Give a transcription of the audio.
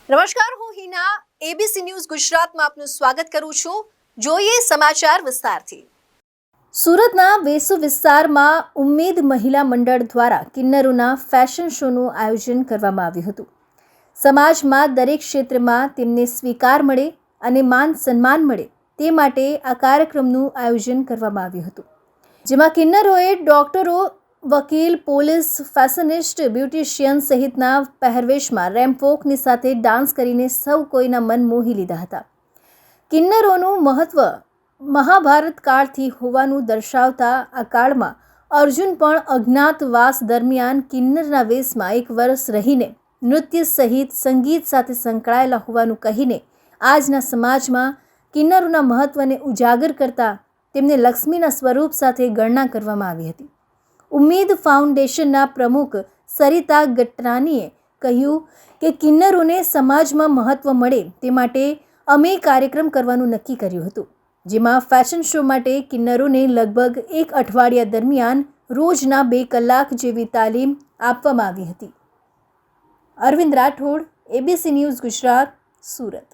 નમસ્કાર, હું Hina ABC news ગુજરાતમાં આપનું સ્વાગત કરું છું. જોઈએ સમાચાર વિસ્તારથી. સુરતના વેસુ વિસ્તારમાં ઉમ્મેદ મહિલા મંડળ દ્વારા કિન્નરોના ફેશન શોનું આયોજન કરવામાં આવ્યું હતું. સમાજમાં દરેક ક્ષેત્રમાં તેમને સ્વીકાર મળે અને માન સન્માન મળે તે માટે આ કાર્યક્રમનું આયોજન કરવામાં આવ્યું હતું, જેમાં કિન્નરોએ ડોક્ટરો, વકીલ, પોલીસ, ફેશનિસ્ટ, બ્યુટિશિયન સહિતના પહેરવેશમાં રેમ્પવોકની સાથે ડાન્સ કરીને સૌ કોઈના મન મોહી લીધા હતા. કિન્નરોનું મહત્વ મહાભારત કાળથી હોવાનું દર્શાવતા આ કાળમાં અર્જુન પણ અજ્ઞાતવાસ દરમિયાન કિન્નરના વેશમાં 1 વર્ષ રહીને નૃત્ય સહિત સંગીત સાથે સંકળાયેલા હોવાનું કહીને આજના સમાજમાં કિન્નરોના મહત્વને ઉજાગર કરતા તેમને લક્ષ્મીના સ્વરૂપ સાથે ગણના કરવામાં આવી હતી. ઉમ્મેદ ફાઉન્ડેશનના પ્રમુખ સરિતા ગટરાનીએ કહ્યું કે કિન્નરોને સમાજમાં મહત્વ મળે તે માટે અમે કાર્યક્રમ કરવાનું નક્કી કર્યું હતું, જેમાં ફેશન શો માટે કિન્નરોને લગભગ 1 અઠવાડિયા દરમિયાન રોજના 2 કલાક જેવી તાલીમ આપવામાં આવી હતી. Arvind Rathod, ABC news Gujarat, Surat.